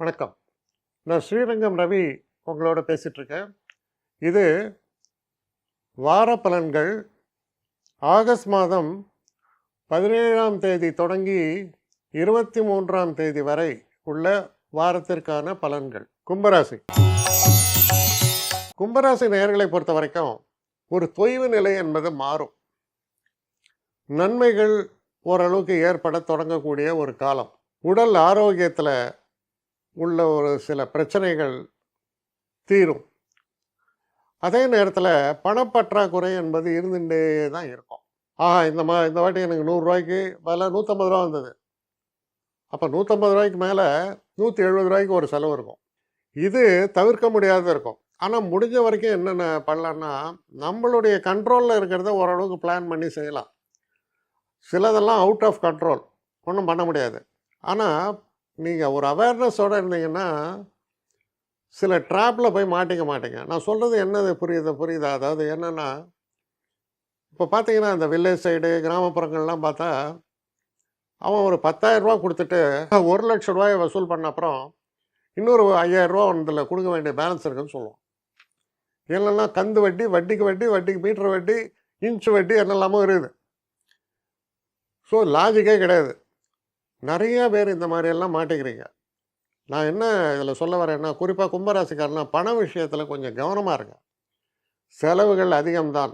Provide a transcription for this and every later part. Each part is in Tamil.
வணக்கம். நான் ஸ்ரீரங்கம் ரவி உங்களோட பேசிகிட்ருக்கேன். இது வார பலன்கள். ஆகஸ்ட் மாதம் 17ஆம் தேதி தொடங்கி 23ஆம் தேதி வரை உள்ள வாரத்திற்கான பலன்கள். கும்பராசி. கும்பராசி நேயர்களை பொறுத்த வரைக்கும் ஒரு தொய்வு நிலை என்பது மாறும். நன்மைகள் ஓரளவுக்கு ஏற்பட தொடங்கக்கூடிய ஒரு காலம். உடல் ஆரோக்கியத்தில் உள்ள ஒரு சில பிரச்சனைகள் தீரும். அதே நேரத்தில் பணப்பற்றாக்குறை என்பது இருந்துகிட்டே தான் இருக்கும். இந்த வாட்டி எனக்கு 100 பதிலாக 150 ரூபா வந்தது. அப்போ 150 ரூபாய்க்கு மேலே 170 ரூபாய்க்கு ஒரு செலவு இருக்கும். இது தவிர்க்க முடியாத இருக்கும். ஆனால் முடிஞ்ச வரைக்கும் என்னென்ன பண்ணலான்னா, நம்மளுடைய கண்ட்ரோலில் இருக்கிறத ஓரளவுக்கு பிளான் பண்ணி செய்யலாம். சிலதெல்லாம் அவுட் ஆஃப் கண்ட்ரோல், ஒன்றும் பண்ண முடியாது. ஆனால் நீங்கள் ஒரு அவேர்னஸோடு இருந்தீங்கன்னா சில ட்ராப்பில் போய் மாட்டிக்க மாட்டீங்க. நான் சொல்கிறது என்னது புரியுதா? அதாவது என்னென்னா, இப்போ பார்த்தீங்கன்னா இந்த வில்லேஜ் சைடு கிராமப்புறங்கள்லாம் பார்த்தா அவன் ஒரு 10,000 ரூபா கொடுத்துட்டு 1,00,000 ரூபாயை வசூல் பண்ண அப்புறம் இன்னொரு 5,000 ரூபா ஒன்றில் கொடுக்க வேண்டிய பேலன்ஸ் இருக்குன்னு சொல்லுவோம். இல்லைன்னா கந்து வட்டி, வட்டிக்கு வட்டி, வட்டிக்கு மீட்டர் வட்டி, இன்ச்சு வட்டி என்னெல்லாமோ இருக்குது. ஸோ லாஜிக்கே கிடையாது. நிறையா பேர் இந்த மாதிரியெல்லாம் மாட்டிக்கிறீங்க. நான் என்ன இதில் சொல்ல வரேன்னா, குறிப்பாக கும்பராசிக்காரனா பண விஷயத்தில் கொஞ்சம் கவனமாக இருங்க. செலவுகள் அதிகம்தான்.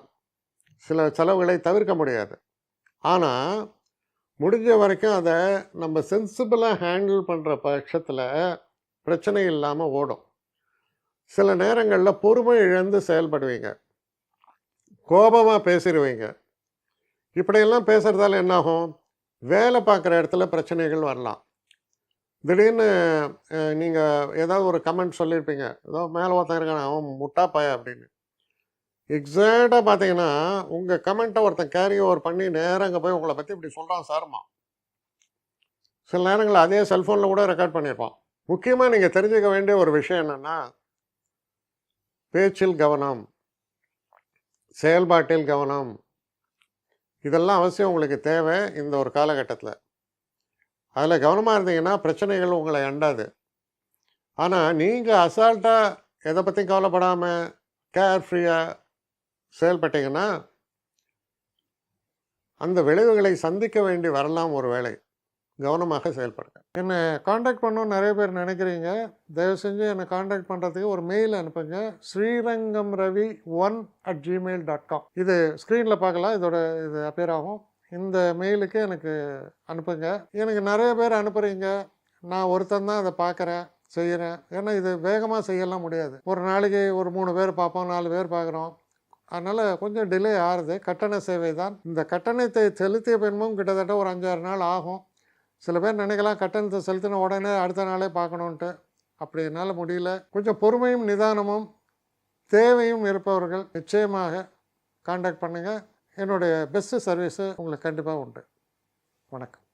சில செலவுகளை தவிர்க்க முடியாது. ஆனால் முடிஞ்ச வரைக்கும் அதை நம்ம சென்சிபிளாக ஹேண்டில் பண்ணுற பட்சத்தில் பிரச்சனை இல்லாமல் ஓடும். சில நேரங்களில் பொறுமை இழந்து செயல்படுவீங்க. கோபமாக பேசிடுவீங்க. இப்படியெல்லாம் பேசுகிறதால என்னாகும்? வேலை பார்க்குற இடத்துல பிரச்சனைகள் வரலாம். திடீர்னு நீங்கள் ஏதாவது ஒரு கமெண்ட் சொல்லியிருப்பீங்க. ஏதோ மேலே ஒருத்தன் இருக்கான அவன் முட்டாப்பாயா அப்படின்னு. எக்ஸாக்டாக பார்த்தீங்கன்னா உங்கள் கமெண்ட்டை ஒருத்தன் கேரி ஓவர் பண்ணி நேராக அங்கே போய் உங்களை பற்றி இப்படி சொல்கிறான் சாருமா. சில நேரங்களில் அதே செல்ஃபோனில் கூட ரெக்கார்ட் பண்ணியிருப்பான். முக்கியமாக நீங்கள் தெரிஞ்சுக்க வேண்டிய ஒரு விஷயம் என்னென்னா, பேச்சில் கவனம், செயல்பாட்டில் கவனம். இதெல்லாம் அவசியம் உங்களுக்கு தேவை இந்த ஒரு காலகட்டத்தில். அதில் கவனமாக இருந்தீங்கன்னா பிரச்சனைகள் உங்களை அண்டாது. ஆனால் நீங்கள் அசால்ட்டாக எதை பற்றியும் கவலைப்படாமல் கேர்ஃப்ரீயாக செயல்பட்டீங்கன்னா அந்த விளைவுகளை சந்திக்க வேண்டி வரலாம். ஒரு வேளை கவனமாக செயல்படுங்க. என்னை காண்டாக்ட் பண்ணணும்னு நிறைய பேர் நினைக்கிறீங்க. தயவு செஞ்சு என்னை காண்டாக்ட் பண்ணுறதுக்கு ஒரு மெயில் அனுப்புங்க. srirangamravi1@gmail.com. இது ஸ்க்ரீனில் பார்க்கலாம். இது அப்பியர் ஆகும். இந்த மெயிலுக்கு எனக்கு அனுப்புங்க. எனக்கு நிறைய பேர் அனுப்புகிறீங்க. நான் ஒருத்தன் தான் அதை பார்க்குறேன், செய்கிறேன். ஏன்னா இது வேகமாக செய்யலாம் முடியாது. ஒரு நாளைக்கு ஒரு 3 பேர் பார்ப்போம், 4 பேர் பார்க்குறோம். அதனால் கொஞ்சம் டிலே ஆகுது. கட்டண சேவை தான். இந்த கட்டணத்தை செலுத்திய பின்பும் கிட்டத்தட்ட ஒரு 5-6 நாள் ஆகும். சில பேர் நினைக்கலாம் கட்டணத்தை செலுத்தின உடனே அடுத்த நாளே பார்க்கணுன்ட்டு. அப்படி என்னால் முடியல. கொஞ்சம் பொறுமையும் நிதானமும் தேவையும் இருப்பவர்கள் நிச்சயமாக காண்டாக்ட் பண்ணுங்கள். என்னுடைய பெஸ்ட்டு சர்வீஸு உங்களுக்கு கண்டிப்பாக உண்டு. வணக்கம்.